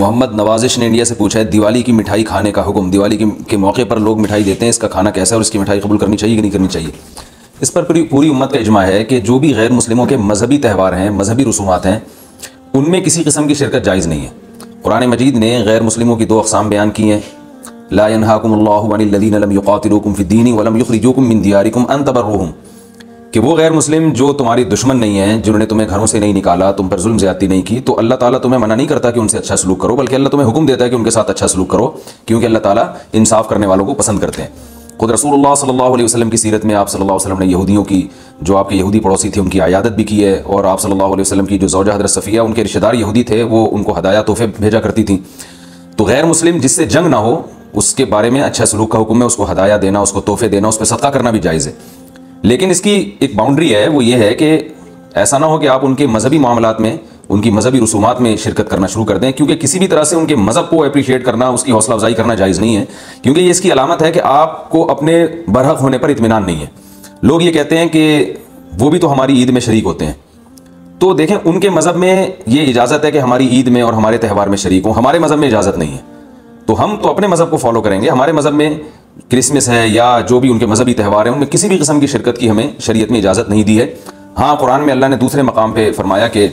मोहम्मद नवाजिश ने इंडिया से पूछा है, दिवाली की मिठाई खाने का हुक्म। दिवाली के मौके पर लोग मिठाई देते हैं, इसका खाना कैसा है और इसकी मिठाई कबूल करनी चाहिए कि नहीं करनी चाहिए? इस पर पूरी उम्मत का इजमा है कि जो भी गैर मुस्लिमों के मजहबी त्यौहार हैं, मजहबी रसूमात हैं, उनमें किसी किस्म की शिरकत जायज़ नहीं है। कुरान मजीद ने गैर मुस्लिमों की दो अक़साम बयान की हैं। ला यनहाकुमुल्लाहु अनिल लज़ीना लम युक़ातिलूकुम फ़िद्दीन व लम युख़रिजूकुम मिन दियारिकुम अन तबर्रुहुम, कि वो गैर मुस्लिम जो तुम्हारी दुश्मन नहीं है, जिन्होंने तुम्हें घरों से नहीं निकाला, तुम पर जुल्म ज़्यादती नहीं की, तो अल्लाह ताला तुम्हें मना नहीं करता कि उनसे अच्छा सलूक करो, बल्कि अल्लाह तुम्हें हुक्म देता है कि उनके साथ अच्छा सलूक करो, क्योंकि अल्लाह ताला इंसाफ करने वालों को पसंद करते हैं। खुद रसूलुल्लाह सल्लल्लाहु अलैहि वसल्लम की सीरत में आप सल्लल्लाहु अलैहि वसल्लम ने यहूदियों की, जो आपके यहूदी पड़ोसी थे, उनकी आयादत भी की है, और आप सल्लल्लाहु अलैहि वसल्लम की जो ज़ौजा हज़रत सफ़िया, उनके रिश्तेदार यहूदी थे, वो उनको हदाया तोहफे भेजा करती थी। तो गैर मुस्लिम जिससे जंग ना हो, उसके बारे में अच्छा सलूक का हुक्म है, उसको हदाया देना, उसको तोहफे देना, उस पर सदका करना भी जायज़ है। लेकिन इसकी एक बाउंड्री है, वो ये है कि ऐसा ना हो कि आप उनके मजहबी मामलात में, उनकी मजहबी रसूमात में शिरकत करना शुरू कर दें, क्योंकि किसी भी तरह से उनके मजहब को अप्रिशिएट करना, उसकी हौसला अफजाई करना जायज़ नहीं है, क्योंकि ये इसकी अलामत है कि आपको अपने बरहक होने पर इत्मीनान नहीं है। लोग ये कहते हैं कि वो भी तो हमारी ईद में शरीक होते हैं, तो देखें उनके मजहब में ये इजाज़त है कि हमारी ईद में और हमारे त्यौहार में शरीक हों, हमारे मजहब में इजाज़त नहीं है। तो हम तो अपने मजहब को फॉलो करेंगे। हमारे मजहब में क्रिसमस है या जो भी उनके मजहबी त्यौहार हैं, उनमें किसी भी किस्म की शिरकत की हमें शरीयत में इजाज़त नहीं दी है। हाँ, कुरान में अल्लाह ने दूसरे मकाम पे फरमाया कि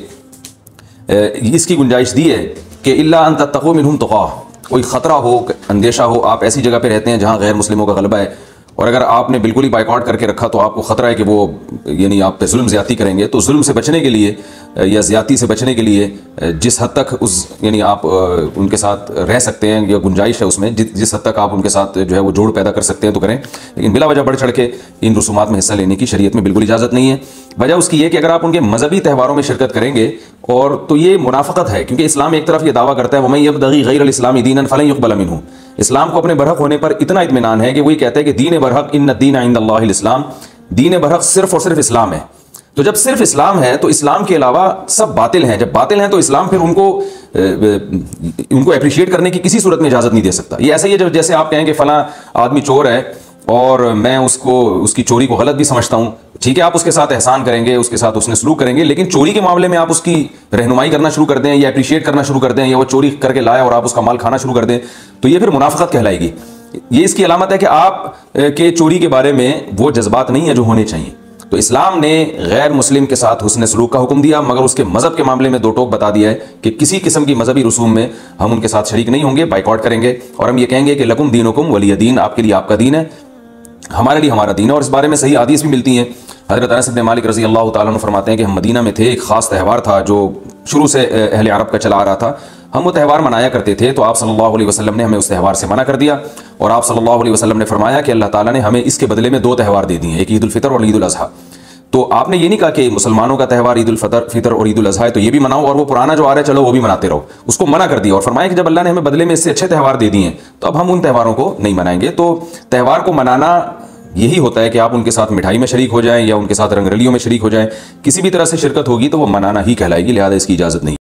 इसकी गुंजाइश दी है कि इल्ला अन तत्तक़ू मिनहुम तुक़ाह, कोई ख़तरा हो, अंदेशा हो, आप ऐसी जगह पे रहते हैं जहाँ गैर मुस्लिमों का गलबा है, और अगर आपने बिल्कुल ही बाइकआउट करके रखा तो आपको ख़तरा है कि वो यानी आप पे जुल्म ज़्यादती करेंगे। तो जुल्म से बचने के लिए या ज़्यादती से बचने के लिए जिस हद तक यानी आप उनके साथ रह सकते हैं या गुंजाइश है उसमें, जिस हद तक आप उनके साथ जो है वो जोड़ पैदा कर सकते हैं तो करें, लेकिन बिला वजह बढ़ चढ़ के इन रसूमात में हिस्सा लेने की शरीयत में बिल्कुल इजाज़त नहीं है। वजह उसकी है कि अगर आप उनके मजहबी त्यौहारों में शिरकत करेंगे, और तो ये मुनाफ़क़त है, क्योंकि इस्लाम एक तरफ ये दावा करता है वमन यब्तग़ी गैरल इस्लामी दीनन फलन युक़बल मिन्हु, इस्लाम को अपने बरहक होने पर इतना इत्मीनान है कि वही कहता है कि दीन बरहक इन्न दीन इंदल्लाहिल इस्लाम, दीन बरहक सिर्फ और सिर्फ इस्लाम है। तो जब सिर्फ इस्लाम है तो इस्लाम के अलावा सब बातिल हैं। जब बातिल हैं तो इस्लाम फिर उनको अप्रिशिएट करने की किसी सूरत में इजाज़त नहीं दे सकता। ये ऐसा ही है जैसे आप कहें कि फ़लाँ आदमी चोर है और मैं उसकी चोरी को गलत भी समझता हूँ, ठीक है, आप उसके साथ एहसान करेंगे, उसके साथ उसने सलूक करेंगे, लेकिन चोरी के मामले में आप उसकी रहनुमाई करना शुरू कर दें या अप्रिशिएट करना शुरू कर दें, या वो चोरी करके लाया और आप उसका माल खाना शुरू कर दें, तो ये फिर मुनाफ़क़त कहलाएगी। ये इसकी अलामत है कि आप के चोरी के बारे में वो जज्बात नहीं है जो होने चाहिए। तो इस्लाम ने गैर मुस्लिम के साथ हुस्न सलूक का हुक्म दिया, मगर उसके मजहब के मामले में दो टोक बता दिया है कि किसी किस्म की मजहबी रसूम में हम उनके साथ शरीक नहीं होंगे, बाइकआउट करेंगे, और हम ये कहेंगे कि लकुम दीनुकुम वलिय दीन, आपके लिए आपका दीन है, हमारे लिए हमारा दीन है। और इस बारे में सही हदीस भी मिलती हैं। हज़रत अनस इब्न मालिक रज़ी अल्लाह तआला अन्हु फरमाते हैं कि हम मदीना में थे, एक ख़ास त्यौहार था जो शुरू से अहले अरब का चला आ रहा था, हम वो त्यौहार मनाया करते थे, तो आप सल्लल्लाहु अलैहि वसल्लम ने हमें उस त्यौहार से मना कर दिया, और आप सल्लल्लाहु अलैहि वसल्लम ने फरमाया कि अल्लाह ताला ने हमें इसके बदले में दो त्यौहार दे दिए हैं, एक ईद उल फितर और ईद उल अज़हा। तो आपने ये नहीं कहा कि मुसलमानों का त्यौहार ईद उल फितर और ईद उल अज़हा है तो ये भी मनाओ, और वो पुराना जो आ रहा है चलो वो भी मनाते रहो, उसको मना कर दिया, और फरमाया कि जब अल्लाह ने हमें बदले में इससे अच्छे त्यौहार दे दिए हैं तो अब हम उन त्यौहारों को नहीं मनाएंगे। तो त्यौहार को मनाना यही होता है कि आप उनके साथ मिठाई में शरीक हो जाएं या उनके साथ रंगरलियों में शरीक हो जाएं, किसी भी तरह से शिरकत होगी तो वो मनाना ही कहलाएगी, लिहाजा इसकी इजाज़त नहीं।